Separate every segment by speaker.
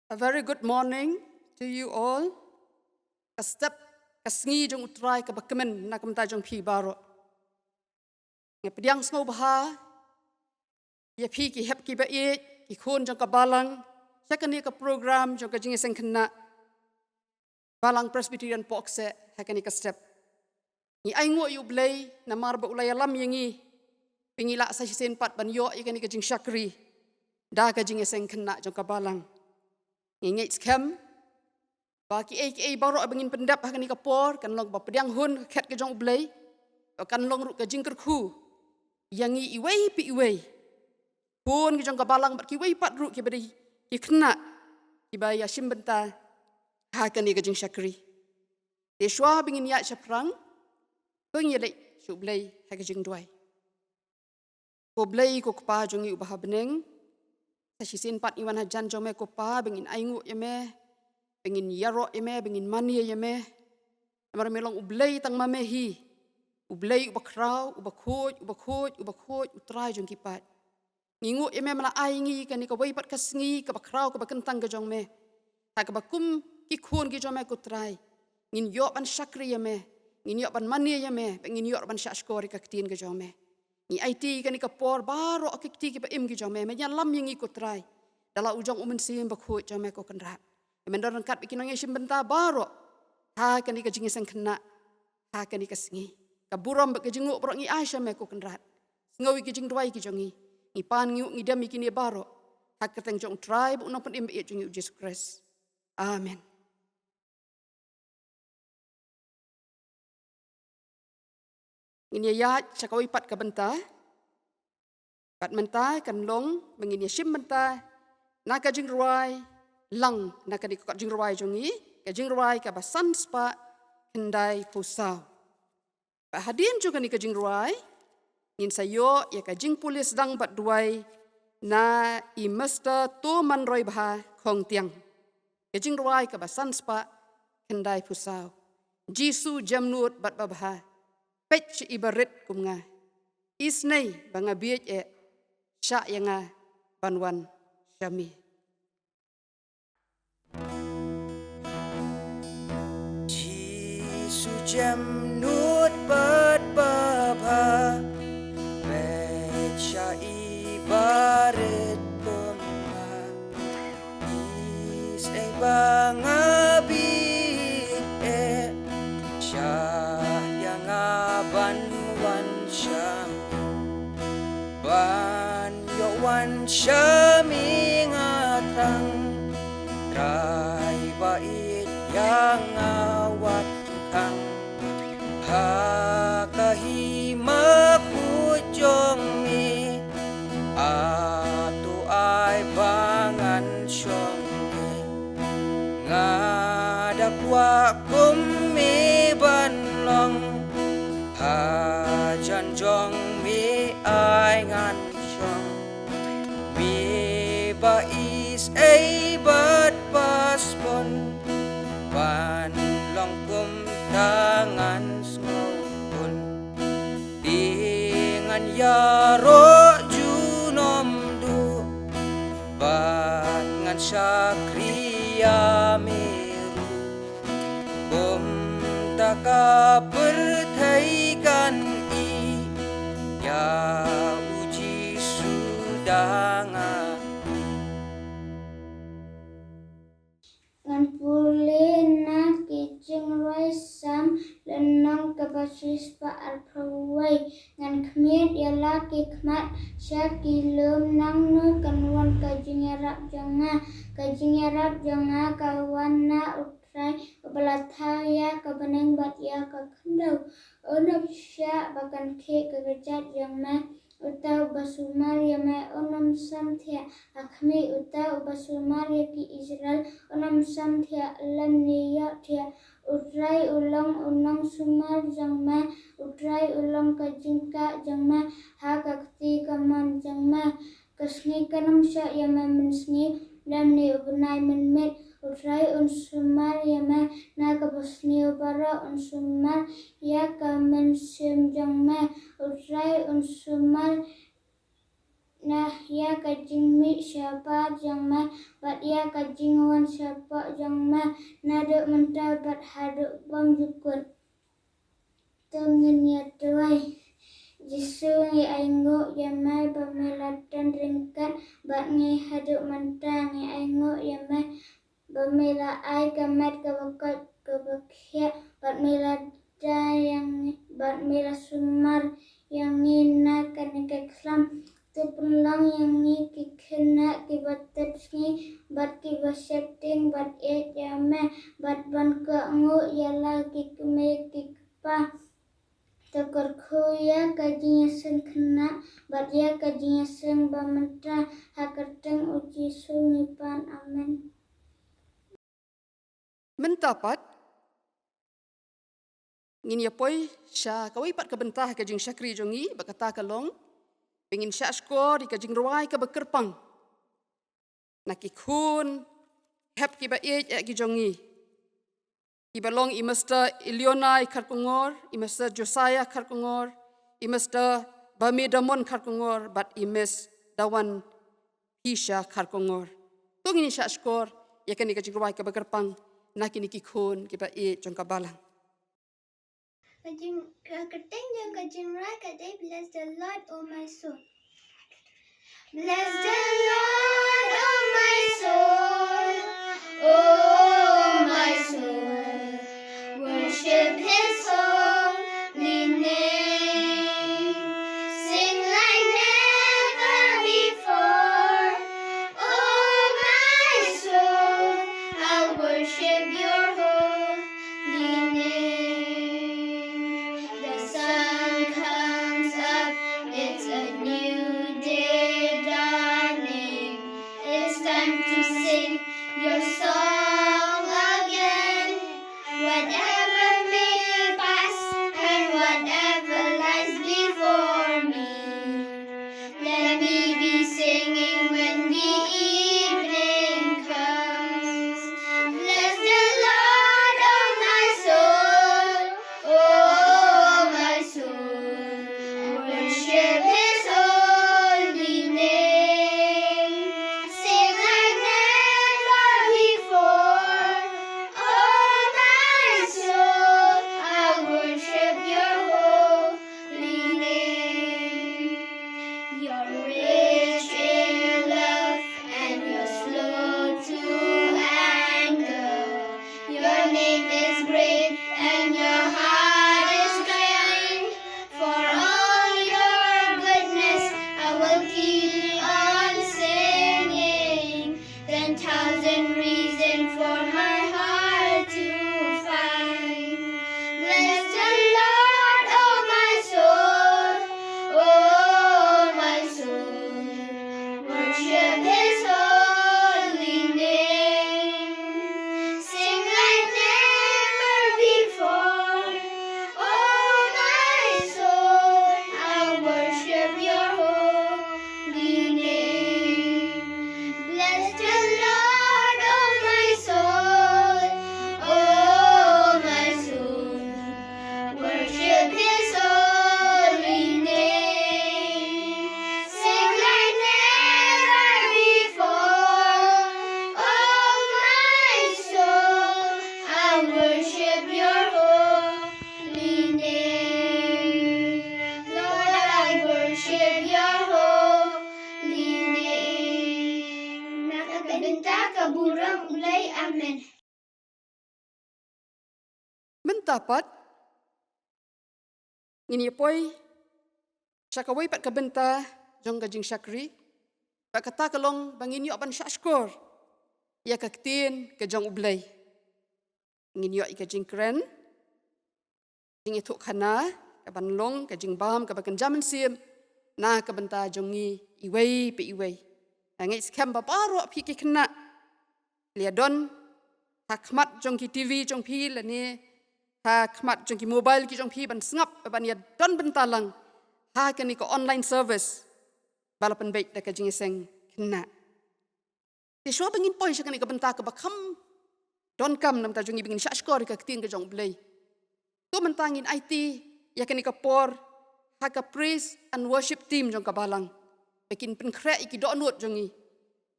Speaker 1: A very good morning to you all. Kastep kasngi jong utrai ka bakmen na kamta jong phi baro. Nge pdiang sngewbha ya phi ki hep ki ba e ki khon jong ka balang sakani ka program jong ka jingiaseng Khynnah Balang Presbyterian Pohkseh hakani ka step. Ni aingo yu Blei na marba ulaya lam yangi pingila sa sen pat ban yo ikani ka jingshakri da ka jingiaseng Khynnah jong ka balang. Ngit scam baki ai baro bangin pendap hakani kapor kan long ba pdiang hun khet ke jong Blei kan long ru ke Kyrkhu yangi iwei pi iwei pun ke jong kabalang bat ki wei pat ru ke bari ki Khynnah ki ba ya shimbenta hakani ke jing shakri de shwa bangin ya chaprang bang yele shu Blei hak jing duai ko Blei ko pa jongi ubah beneng sa sin pat iwan hajan jome ko pa bengin aingu yeme bengin yaro yeme bengin mani yeme amar melong ublei tang mamehi ublei ubakrau ubakoj utrai jong kipat ngingu yeme mala aingi kani ka wei pat kasngi ka bakrau ka bakentang ka jong me ta ka bakum ki khon ki jome ko trai ngin yo ban shakri yeme ngin yo ban mani yeme bengin yo ban shashkori ka ktin ka jong me ni IT kan ka por baro akikti ki pa im ki jome me yan lam yang ikut trai dala ujong umen sim bakhu jome ko kanrat mendor kat bikin ngi sim benta baro ha kan ka jingiaseng Khynnah ha kan ka sngi ka buram ba ka jingu bro ngi aisha me ko kanrat ngawi ki jing duai ki jongi ngi pan ngi dam ki ni baro ha ka teng jong tribe uno pen im jongi Jesus Christ amen. Ini ya cakawi pat ka benta pat menta kan long mengini sim benta na ka jing ruai lang na ka di ka jing ruai jongi ka jing ruai ka basan spa hendai pusau pa hadin juga ni ka jing ruai ngin sayo ya ka jing pulis dang bat duai na I mesta to man roi bha khong tiang ka jing ruai ka basan spa hendai pusau jisu jamnut bat babha pech ibarit kumnga isnei banga biet sya yanga banwan syami
Speaker 2: Jisu jamnut bat babha pech ibarit kumnga isnei banga biet sya banwan syam ban yo wan syami ngatang rai bait yang awat kang ha kahima pujong mi atu ai bangan syong ngadak wa kum mi ban long Hajan jong mi ai ngan chong mi ba is ai bat paspon ban long kum tangan snopun dengan yaro junom du bat ngan syakriya miru kum taka perthaikan ya uji sudanga
Speaker 3: ngan pulina kijing roi sam lenong kebasis pa alprawai ngan kmiet yala kikmat syaki lum nang nu kanwan kajing yarap jonga kawana utrai belataya kebeneng bat ya kekendau onop sya bakan ke kegejat yang ma utau basumar ya ma onam samthia akmi utau basumar ya ki Israel onam samthia lam niya thia utrai ulong unang sumar jang ma utrai ulong kajingka jang ma ha kakti kaman jang ma kasngi kanam sya ya ma mensngi lam ni ubnai menmet utrai unsumar ya ma na kabasni ubara unsumar ya kamen sim jang ma utrai unsumar nah ya ka jingmi syapa jangma bat ya ka jingwan syapa jangma nado mentah bat haduk bang jukun tengin ya tuai jisu ngi aingo ya mai bamelatan ringkat bat ngi haduk mentah ngi aingo ya mai bamela ai kamat kabakat kabakhya bat melada yang bat mela sumar yang ngina kanika klam Tepulang yang ni Khynnah ki batet ni bat ki basetting bat jame bat ban ka ngu yala ki kme ki pa Kyrkhu ya ka jingiaseng Khynnah bat ya ka jingiaseng bamenta hakateng uji sungipan amen.
Speaker 1: Mentapat ngin ya poi sya kawai pat kabentah ka jing syakri jongi bakata kalong pengin sya skor ka jing ruai ka bekerpang nakikun hep ki ba ki jongi ki balong I Mr. Ileona Kyrkhu I Mr. Josiah Kyrkhu I Mr. Bamedamon Kyrkhu bat I Miss Dawan Pisha Kyrkhu tu ngin sya skor ya kan ka jing ruai ka bekerpang nakini kikun ki ba jong ka balang.
Speaker 3: Kajing keteng jang kajing rai kadai bless the Lord oh my soul. Bless the Lord oh my soul. Oh my soul. Worship his holy name. Sing like never before. Oh my soul. I'll worship your holy name. The sun comes up, it's a new day dawning. It's time to sing your song again. Whatever may pass and whatever lies before me, let me be singing when the evening comes. Bless the Lord, oh my soul, oh my soul. Worship his holy name. Sing like never before. Oh my soul, I'll worship your holy name. You're rich in love and you're slow to anger. Your name is great and your heart is kind. For all your goodness, I will keep on singing. 10,000 reasons for my heart to find. Bless the Lord, oh my soul, oh my soul. Worship his holy name. Sing like never before. Oh my soul, I'll worship your holy name. Bless the Lord, oh my soul, oh my soul. Worship his holy name. Sing like never before. Oh my soul, I worship your holy name. Lord, I worship your holy name. Nakakabenta kaburang ulay, amen.
Speaker 1: Mentapat ngin ya poi sya kawai pat kabenta jong ka jing syakri bakata kalong bangin yo ban sya skor ya ka ktin ka jong Blei ngin yo ka jing kren jing itu Khynnah ka ban long ka jing bam ka bakan jaman sim na ka benta jongi iwei pe iwei ngai skam ba paro pi ki Khynnah liadon takmat jong ki TV jong pi la ni ha khmat jong ki mobile ki jong pi ban sngap ban ya don bentalang ha kan ko online service balapan baik da ka jingiaseng Khynnah ti sho bangin poi sha kan ko benta ka bakam don kam nam ta jongi bingin sha skor ka ktin ka jong Blei tu mentangin IT ya kan ko por ha ka praise and worship team jong ka balang Pekin penkrek iki dok nut jongi.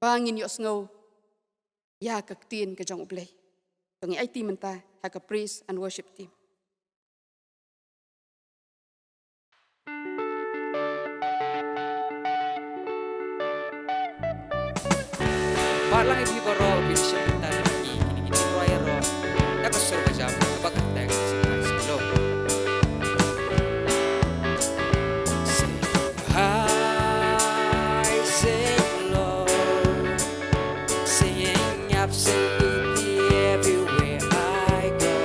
Speaker 1: Bangin yok sngeu. Ya ka tin ke jong Blei. Jongi ai team mentah, ha ka praise and worship team.
Speaker 2: Balang Presbyterian Pohkseh Presbyterian Church nakasur ka jam kapag tag sa high, sing low, singing absolutely everywhere I go.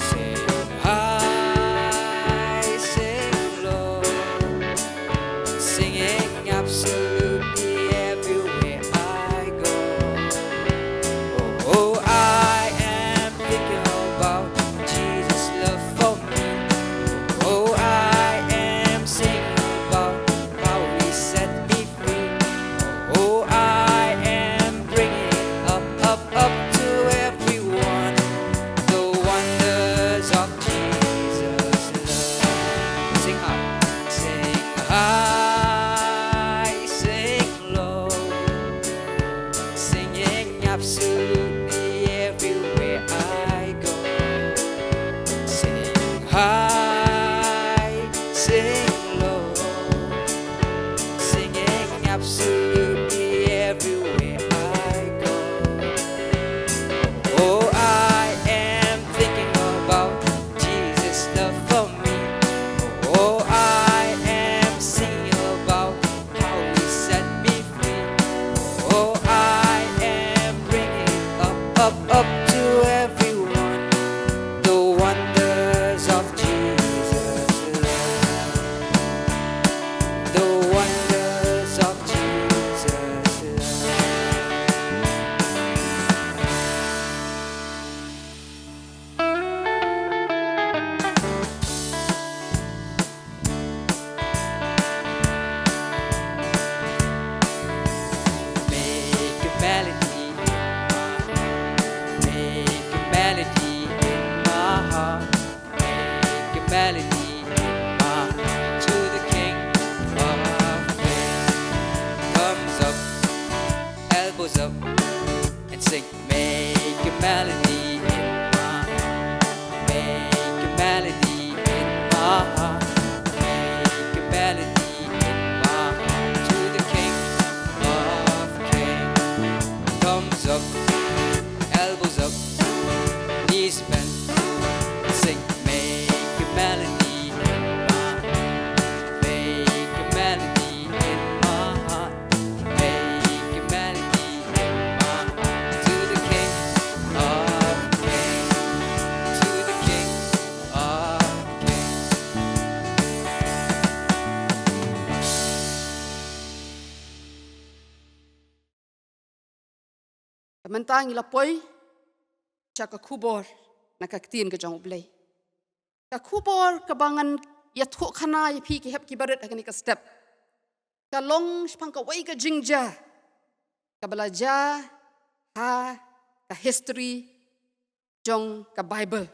Speaker 2: Sing high, sing low, singing absolutely everywhere I go. Oh, I am thinking about Jesus' love for me. Oh, I am singing about how He set me free. Oh, I am bringing up to everyone the wonders of Jesus' love. Sing high, sing low, singing absolutely everywhere I go. Sing high, sing low, singing absolutely everywhere I go. Oh, I am thinking about Jesus' love for me. Oh, I am singing about how He set me free. Oh, I am bringing up to everyone the wonders of Jesus' love. The wonders of Jesus' love. Make a melody in my heart. Make a melody in my heart. Make a melody in my heart to the King of Kings. Thumbs up, elbows up, and sing. Make a melody in my heart. Make a melody in my heart. Make a melody in my heart to the King of Kings. Thumbs up, elbows up, knees bent, and sing. Make a melody in my heart. Make a melody in my heart. Make a melody in my heart to the King of Kings. To the King of Kings.
Speaker 1: Mentang ila poi chaka kubor na ka tin ke jong Blei. Ka kubor kabangan ya thuk khana ya phi ki hep ki baret akani ka step. Ka long spang ka wai ka jingja. Ka belajar ha ka history jong ka Bible.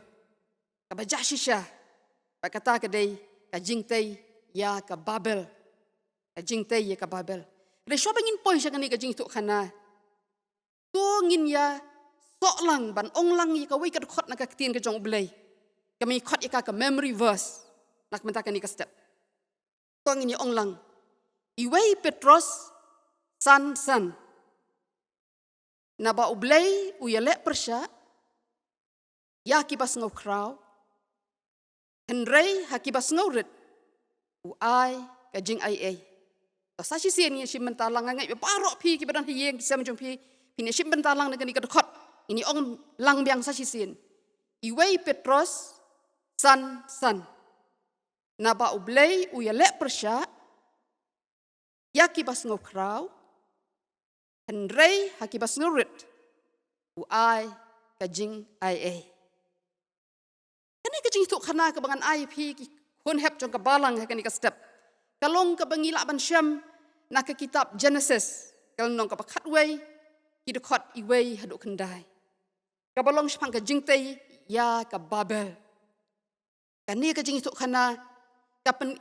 Speaker 1: Ka baca shisha. Pak kata ke dei ka jingtei ya ka Babel. Ka jingtei ya ka Babel. Re sho bangin poi shakani ka jing thuk khana. Tu ngin ya sok lang ban ong lang ya ka wai ka khot na ka tin ke jong Blei. Kami khot ya ka memory verse nak mentakan ni ka step. Tu ngin ya ong lang. Iwei Petros san na ba Blei u ya lek persya ya ki bas ngau krau. Henrei ha ki bas ngau rit u ai ka jing ai. Ta sa si sen ya shim mentalang ngai ba parok phi ki badan hieng ki sam jong phi Pini shim bentalang dengan ikat khot. Ini ong lang biang sa sisin. Iwei Petros san. Na ba Blei u ya lek persya. Ya ki bas ngau krau. Henrei ha ki bas ngurit. U ai ka jing ai. Kani ka jing tuk khana ka bangan ai phi ki hun hep jong ka balang ha kani ka step. Kalong ka bangila ban syam na ka kitab Genesis. Kalong ka pakat wei. Kita khot iwei haduk kendai. Kabalong sepang ka jingtei ya ka Babel. Kani ka jing tuk khana kapan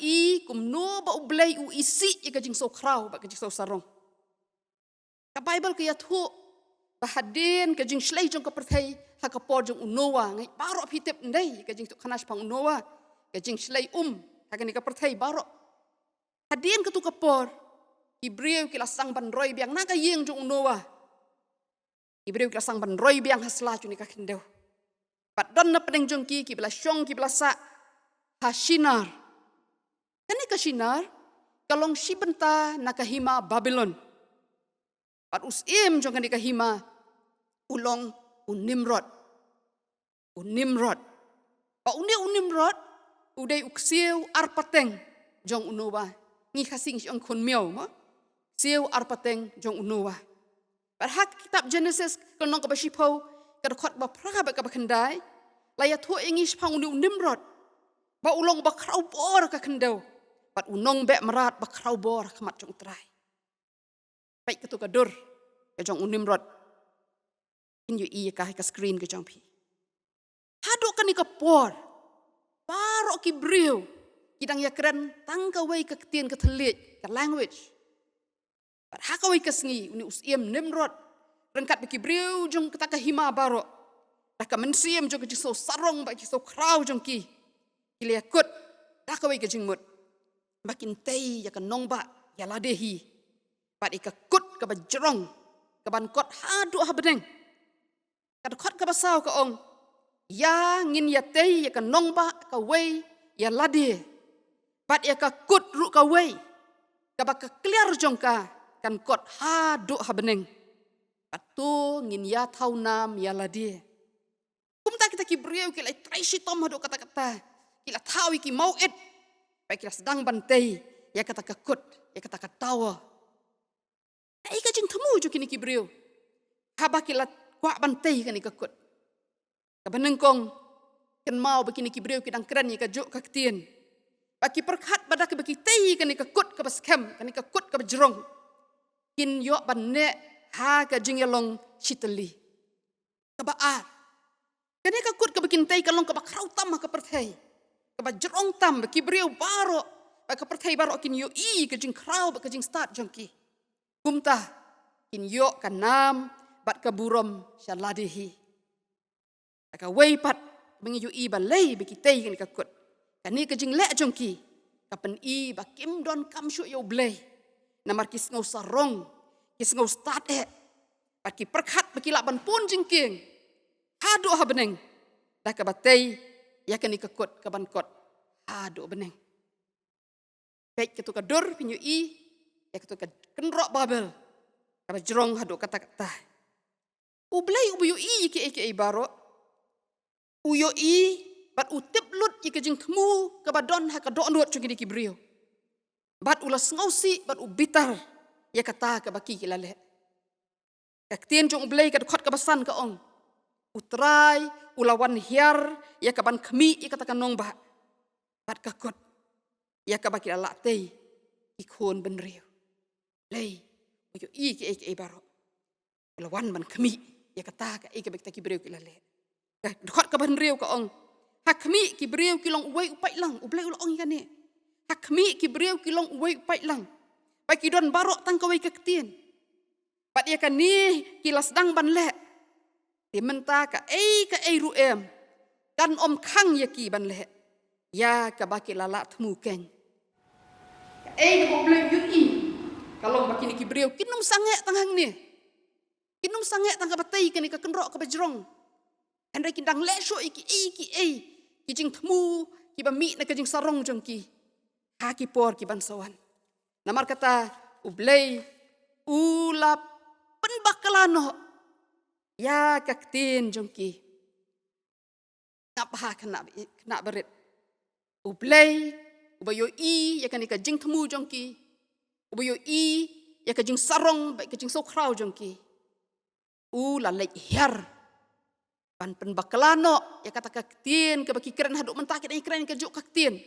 Speaker 1: kum no ba Blei u isi ka jing so krau ba ka jing so sarong. Ka Bible ka yathu bahadin ka jing shlei jong ka perthei ha ka por jong unowa ngai baro pitep ndai ka jing tu khanas pang unowa ka jing shlei ha ka ni ka perthei baro. Hadin ka tu ka por Ibreu ki lasang ban roi biang na ka yeng jong unowa. Ibreu ki lasang ban roi biang hasla chu ni ka khindeu. Pat don na pedeng jong ki bela syong ki bela sa ha shinar. Kani ka shinar kalong shibenta na kahima Babylon. Pat usim jong kani kahima ulong unimrod. Unimrod. Pa unimrod udai uksiu arpateng jong unowa. Ngi khasing siong khun miao mo. Siu arpateng jong unowa. Pat hak kitab Genesis kalong ka basipau kada khot ba pra ba ka bakhandai laya thu ingis phang unimrod. Ba ulong ba krau bor ka khendau. Pat unong be merat ba krau bor khamat jong trai. Baik ketu ka dur ka jong unimrod. Inyo ka screen ka jong pi. Hado kan ni ka por. Paro ki breu. Kidang ya keren tangka wei ka ketien ka telit ka language. Pat hakawai ka sngi uni usiem nimrod. Rengkat beki breu jong ketaka hima baro. Dah ka mensiem jong ka so sarong ba ki so krau jong ki. Kile kut hakawai ka jingmut. Makin tei ya ka nongba ya ladehi. Pat ika kut ka bajrong ka ban kot hadu ha bedeng. Kad kot ka basau ka ong. Ya ngin ya tei ya ka nongba ka wei ya lade. Pat ya ka kut ru ka wei. Ka ba ka clear jong ka kan kot hadu ha bedeng. Pat tu ngin ya thau nam ya lade. Kumta kita ki breu ki lai trai shitom hadu kata-kata. Kila thawi ki mauid. Pai kila sedang bantai ya kata ka kut ya kata ka tawa. Ai ka jing themu ju kini ki breu. Haba kila kwa bantai kan ikakut. Kabanengkong kan mau begini ki breu kidang keren ka juk ka ketien. Baki perkhat badak baki tei kan ikakut ka baskem kan ikakut ka bajrong. Kin yo banne ha ka jingelong chiteli. Ka baat. Kan ikakut ka bakin tei kalong ka bakrau tam ka perthei. Ka bajrong tam baki breu baro. Ba ka perthei baro kin yo ka jing krau ba ka jing start jongki. Kumta kin yo kan nam bat kaburom syaladehi. Ka wei pat mengiyu ba lei beki tei kan ka kut. Kani ka jing le jongki. Kapan ba kim don kam shu yo Blei. Namar kis ngau sarong, kis ngau start Pat ki perkhat beki laban pun jingking. Hadu ha beneng. Dah ka batei ya kani ka kut ka ban kot. Hadu beneng. Baik ketu ka dur pinyu ya ketu ka kenrok babel. Ka bajrong hadu kata-kata. Blei ubuyo ki baro. Uyo bat utip lut ki kejing temu ka badon ha ka donut chung ki brio. Bat ulas ngausi bat ubitar ya kata ka baki ki lale. Ka tien chung Blei ka khot ka basan ka ong. Utrai ulawan hiar ya ka ban khmi ya kata ka nong ba. Bat ka kot ya ka baki la tei ikon ben rio. Blei uyo ki baro. Ulawan ban khmi ya kata ka ka bek ki breu ki lale. Ka khot ka ban riu ka ong. Hakmi ki breu ki long uwei upai lang. Blei ulo ong ikane. Hakmi ki breu ki long uwei upai lang. Pai ki don barok tang ka wei ka ketien. Pat ya kan ni ki lasdang ban le. Ti menta ka ru em. Kan om khang ya ki ban le. Ya ka baki lala temu keng. Ka ka bleu yu Kalau baki ni ki breu kinum sange tanghang ni. Kinum sange tangka batai kani ka kenrok ka bajrong. Andai kindang lesho ki jing temu ki bami na ka jing sarong jong ki. Ha ki por ki bansawan. Namar kata Blei ulap penbakalano. Ya kaktin jong ki. Ngapa kena berit. Blei ubayo ya kani ka jing temu jong ki. Ubayo ya ka jing sarong ba ka jing sokrau jong ki. La lek hiar pan penbakalano ya kata kaktin ke baki keren haduk mentakit ai keren ke juk kaktin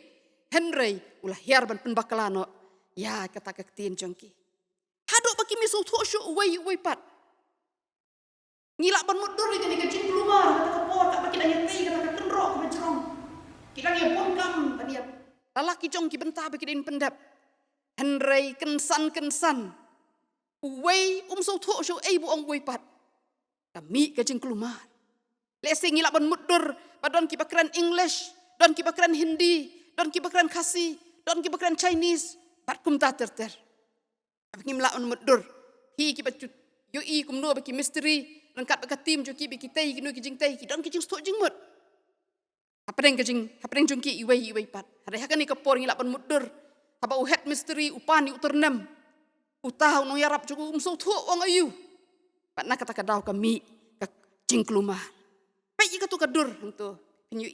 Speaker 1: Henry ulah hiar ban penbakalano ya kata kaktin jongki haduk baki misu thoshu uwei pat ngilak ban mudur ni ke jing keluar kata kapor tak baki daya tei kata kenrok ke bajrong kidang ya pon kam tadi lalaki jong ki benta bikin pendap. Henrei kensan. Uwei so thuk so bu ong wei pat. Kami ka jing kelumar. Lesi ngilak ban mudur, badon ki bakran English, don ki bakran Hindi, don ki bakran Khasi, don ki bakran Chinese, bat kum ta ter. Abang ngilak ban mudur. Hi ki bat yo kum no baki misteri, lengkap baka tim jo ki biki tai ki no ki jing tai ki don ki jing stok jing mut. Hapeng jong ki iwei pat. Hari hakan ni kapor ngilak ban mudur. Haba uhet misteri upani uternam. Utah no yarap jo so thuk wang ayu. Pat nak kata kadau kami ka jing kelumar. Pai ka tu kadur tu penyu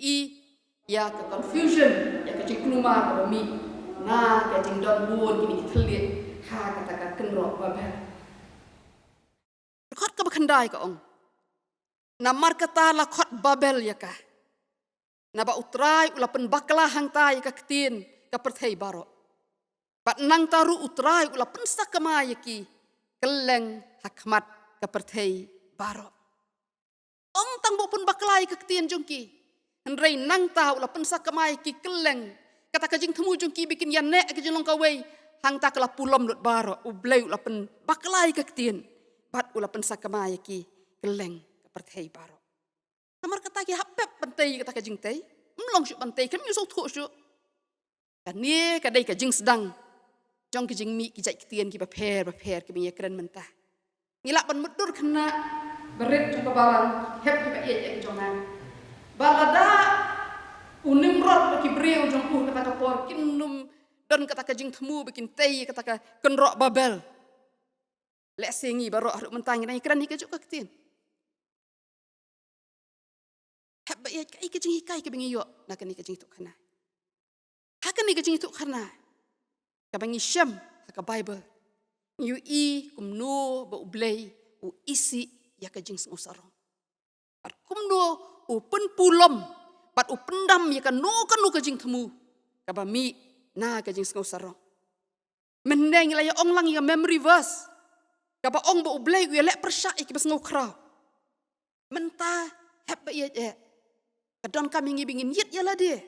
Speaker 1: ya ke confusion ya ke jing kelumar ka mi na ka jing don buon kini theliat ha kata ka kenro babel khot ka bakhandai ka ong namar kata la khot babel ya ka na ba utrai ulapen bakla hang tai ka ketin ka perthei baro pat nang taru utrai ulapen sakama yaki keleng hakmat ka perthei baro. Ong tang bo pun baklai ke ketien jongki. Henrei nang tahu la pensa kamai ki keleng. Kata ka jing temu jongki bikin ya nek ke jelong kawei. Hang ta kala pulom lut baro. Blei la pen baklai ke ketien. Bat ula pensa kamai ki keleng ke perthei baro. Namar kata ki hapep pentai kata ka jing tai. Mlong syuk pentai kan mi so thuk syuk. Kan ni ka dai ka jing sedang. Jong ki jing mi ki jai ketien ki baper ki mi keren mentah. Ngilak ban mudur kena berit juga balang hep juga iya jongan balada unimrod bagi beriau jong kata kapor kinum dan kata kajing temu bikin tei kata ka kenrok babel lek sengi baru aruk mentangi nai keran hika juga ketin hep iya kai kajing hikai ke bengi yo nak ni kajing itu kana hakan ni kajing itu kana ka bengi syam ka bible yu kumno ba Blei u isi ya ka Jingsngew sarong. Pat kumno u pen pulom, pat u pendam ya ka no ka jing temu. Ka ba mi na ka Jingsngew sarong. Mendeng la ya ong lang ya memory verse. Ka ba ong ba u Blei u ya lek persya ki basngew kraw. Menta hep ba ya je. Ka don kami ngibingin yit ya la dia.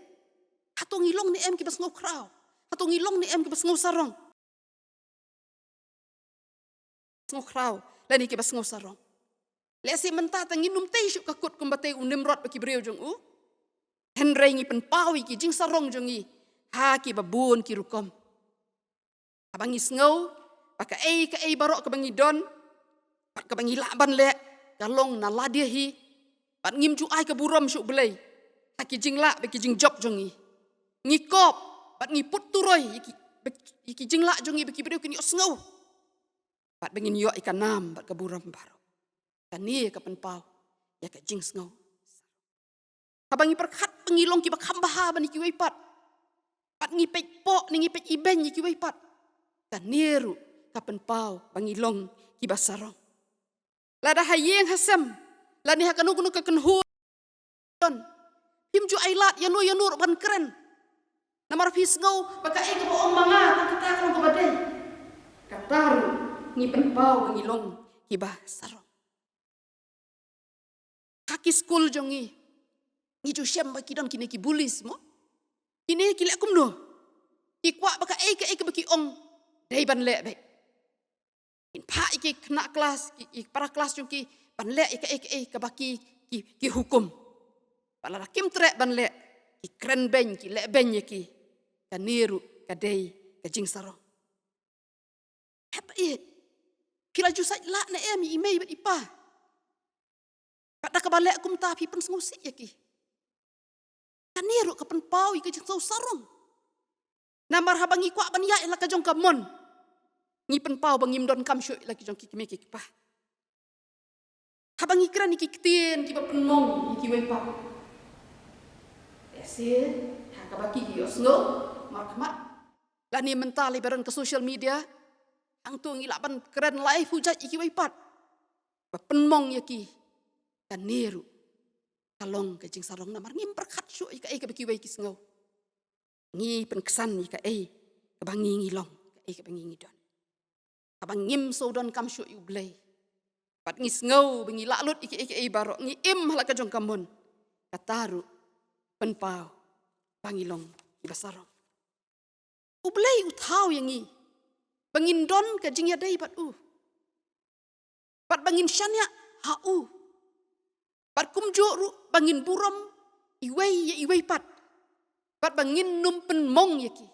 Speaker 1: Hato ngilong ni em ki basngew kraw. Hato ngilong ni em ki basngew sarong. Basngew kraw. Lani ki basngew sarong. Lesi mentah tanginum tei syuk kakut kumbatei unimrod baki beriau jong u. Henrei ngi penpawi ki jing sarong jong i. Ha ki babun ki rukom. Abangi sngew, baka ka barok ke bangi don. Pat ke bangi laban lek, kalong na ladia hi. Pat ngim ju ai ke burom syuk Blei. Haki jing lak baki jing job jong i. Ngi kop, pat ngi put turoi iki jing lak jong i baki beriau kini sngew. Pat bangin yo ikan nam bat ke burom baro. Ni ka penpau ya ka Jingsngew. Habangi perkat pengilong ki bakhambaha bani ki weipat. Pat ngipek pok ni ngipek iben ki weipat. Kan niru ka penpau pengilong ki basarong. Lada hayeng hasam. Lani hakanugunu ka kenhu. Himju ailat ya nur ban keren. Namar Jingsngew baka ai ka boong manga tak kata ko badai. Kataru ngi penpau pengilong ki basarong. Haki skul jongi. Ngi ju syam baki don kini ki bulis mo. Kini ki lek kumno. Ki kwa baka ke baki ong dai ban lek baik. In pa iki kena kelas ki para kelas jong ki ban lek ke baki ki hukum. Pala rakim trek ban lek ki keren ben ki lek ben ki. Kaniru kadai ka jing sarong. Hep Kila ju sai la na em imei bat ipa. Pada kabalek kum ta pi pen sengusi ya ki. Kaniru ka pen pau ke Jingsngew sarong. Namar habangi kwa ban ya la ka jong kamon. Ngi pen pau bangim don kam syu la ki jong ki me ki pa. Habangi kran ki ketien ki ba pen mong ki wei pa. Ese ha ka baki ki Jingsngew markmat. La ni mentali bareng ke social media. Ang tu ngilak ban keren live hujat iki wei pat. Ba pen mong ya ki. Kaniru kalong ke jing sarong namar ngim perkat syuk ika ke baki wei Jingsngew. Ngi pen kesan ika ke bangi ngilong ke bangi ngidon. Abang ngim so don kam syuk yu Blei. Pat Jingsngew bengi laklut iki barok ngi im hala ka jong kamun. Kataru penpau bangilong ki basarong. Blei tahu yang ni. Bangin don ke jing ya dai bat Bat bangin syanya hau. Bat kumjo ru bangin buram iwei pat. Bat bangin numpen mong yaki.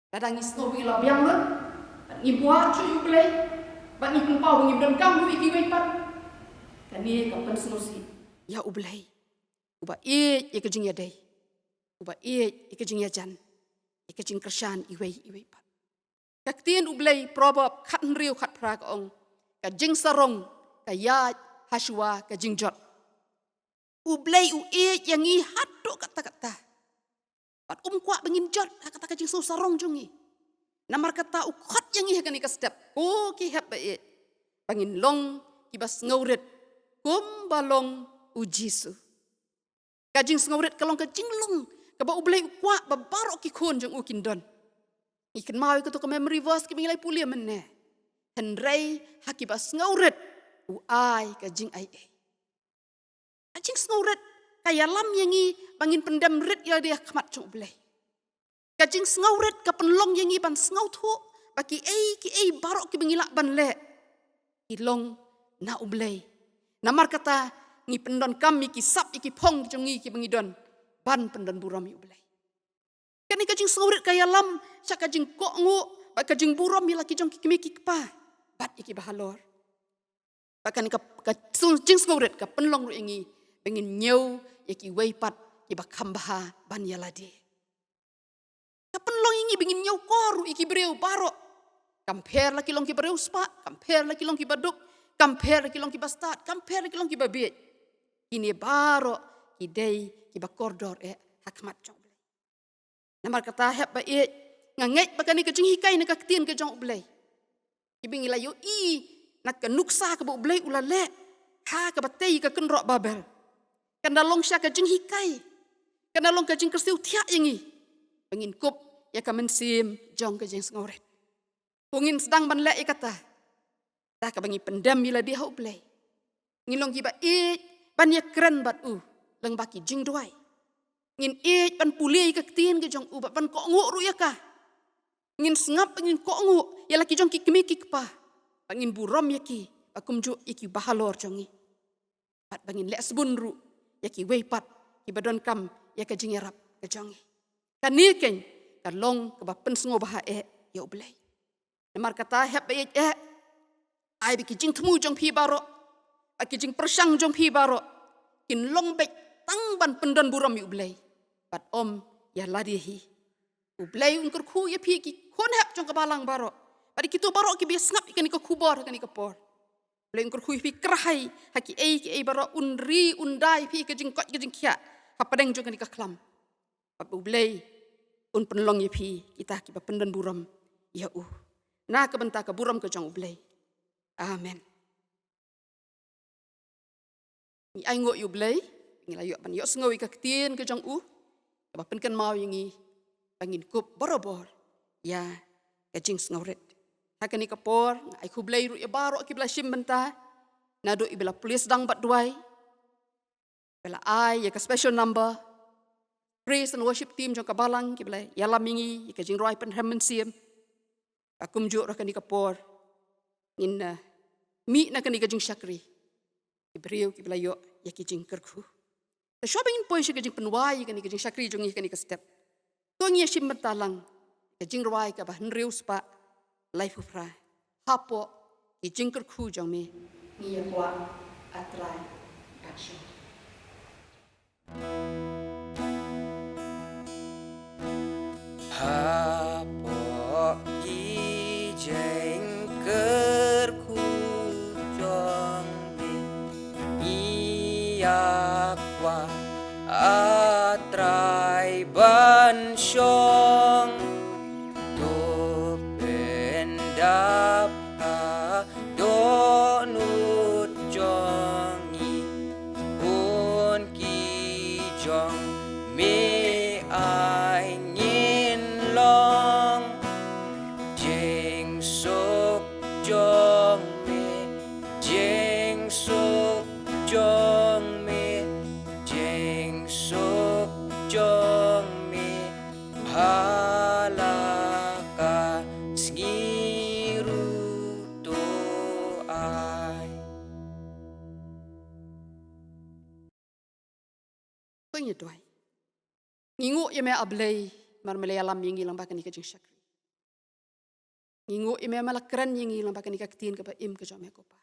Speaker 1: Dadang isno bila biang le. Bat ngibua cu yu Blei. Bat ngipun pau bangin don kam ru iki wei pat. Kani kapan senosi. Ya Blei. Uba ya ke jing ya dai. Uba ya ke jing ya jan. Ya ke jing kersan iwei pat. Kaktian Blei probab khat riu khat pra ka ong. Ka jing sarong ka ya haswa ka jing jot. Blei yang i haduk kata-kata. Pat kwa bangin jot kata ka jing so sarong jongi. Namar kata khat yang i kani ka step. Ko ki hap bangin long kibas ngauret kum balong ujisu. Ka jing ngauret kalong ka jing long ka ba Blei kwa ba barok ki khon jong ukin don. Ikan mau ikut ke memory verse ke mengilai pulia mana. Henry hakibas ngauret ai ke jing ai. Jing ngauret kaya lam yang i bangin pendam rit ya dia kamat cung Blei. Ka jing ngauret ka penlong yang i ban ngau thu baki ki barok ki mengilak ban le. Ilong na Blei. Namar kata ngi pendon kami ki sap iki pong jong i ki mengidon ban pendon buram Blei. Kani kajing ngauret kaya lam syak kajing kokngu ba kajing buram bila ki jong ki kimi ki pa bat iki bahalor bakan ka jing ngauret ka penlong ru ingi bengin nyeu yaki wei pat ki ba kambha ban yalade ka penlong ingi bengin nyeu koru iki breu barok compare laki long ki breu spa compare laki long ki baduk compare laki long ki bastat compare laki long ki babet ini barok ki dei ki ba kordor hakmat jong Namar kata hep ba ngangek bakani ke jing hikai nak ketien ke jong Blei. Ibing ilayo nak ke nuksa ke Blei ulale ha ke batei ke kenrok babel. Kana long sya ke jing hikai. Kana long ke jing kersiu tiak yangi. Pengin kup ya ke mensim jong ke jing ngoret. Pungin sedang ban le kata. Dah ke bangi pendam bila dia Blei. Ngilong ki ba ban ya keren bat leng baki jing duai. Ngin ban pulih ke ketien ke jong ubat ban kok nguk ru ya ka. Ngin sengap ngin kok nguk ya laki jong ki kimi ki pa. Bangin buram ya ki akum ju iki bahalor jongi. Pat bangin lek sebun ru ya ki wei pat ki badon kam ya ke jing yarap ke jongi. Kan ni ken kan long ke ba pen sngewbha ya Blei. Namar kata hep ai bi ki jing temu jong pi baro. Aki jing persang jong pi baro. Kin long bek tang ban pendon buram yu Blei. Bat ya ladihi. Blei Kyrkhu ya pi ki kon hap jong ke Balang baro. Padi kitu baro ki bias ngap ikan ke kubor ikan ke por. Blei Kyrkhu pi kerahai haki ki baro unri undai pi ke jing kot ke jing kia. Hapadeng jong ke klam. Bat Blei penlong ya pi kita ki ba pendon buram ya Na ke benta ke buram ke jong Blei. Amen. Ni ai ngok yu Blei. Ngilayo ban yo sengawi ka ketien ke jong ba penkan mau yangi bangin kup borobor ya ke jing ngauret hakani ka por ai ku Blei ru ya barok ki bla sim benta nado ibla police dang bat duai bela ai ya ka special number praise and worship team jong ka Balang ki bla ya lamingi ke jing roi pen hemensiam akum ju ra kani ka por ngin mi na kani ka jing syakri ibriu ki bla yo ya ki jing Kyrkhu. Shopping poi ke jing penwai ke jing syakri jongi ke step. Tongi sim mentalang ke jing rwai ka bah nriu spa life fra. Hapo ke jing Kyrkhu jong me ni ya kwa atrai action.
Speaker 2: Hapo ki jing Kyrkhu jong me iya atrai ban syong tu pendap do nut jongi pun ki jong me ai ngin long jing suk jong me jing suk jong jong me hala
Speaker 1: soy doi ngingu ye me Blei mar Malayalam yingi lang bakan ka jing shakri ngingu ye me malakran yingi lang bakan ka tin ka ba im ka jome ko pa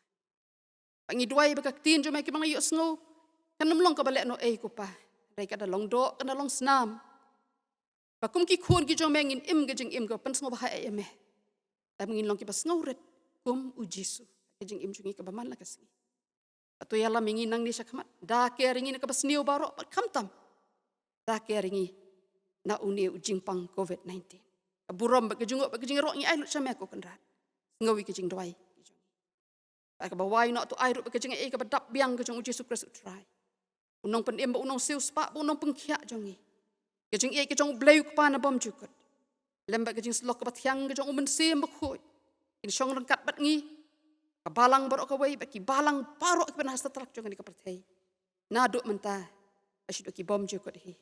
Speaker 1: pangi doi ba ka tin jome ki bang yu sngo kanam long ka bale no ko pa rai ka da long do kana long snam bakum ki khon ki jome ngin im ka jing im ka pan sngo ba ha me tam ngin long ki ba sngo ret kum u Jisu ka jing im jungi ka ba man la ka singi atu yala mingi nang ni sakmat da ke ringi na ka ba sniu baro pa kamtam da ke ringi na uni u jingpang COVID-19 burom ba kejungo ba kejing ro ngi ai lu chame ko kanrat ngawi kejing doi ba ka ba wai no tu ai ru ba kejing ka ba dap biang kejong Yesus Kristus try unong pen emba unong siu spa unong pengkhia jongi kejing kejong Blei pa na bom jukut lemba kejing slok ka ba thiang kejong umen sim ba khoi in shong rangkat bat ngi ka balang baro ka wai ba ki balang paro ka ban hasta trak jong ni ka perthei na du menta asyid ki bom jukut hi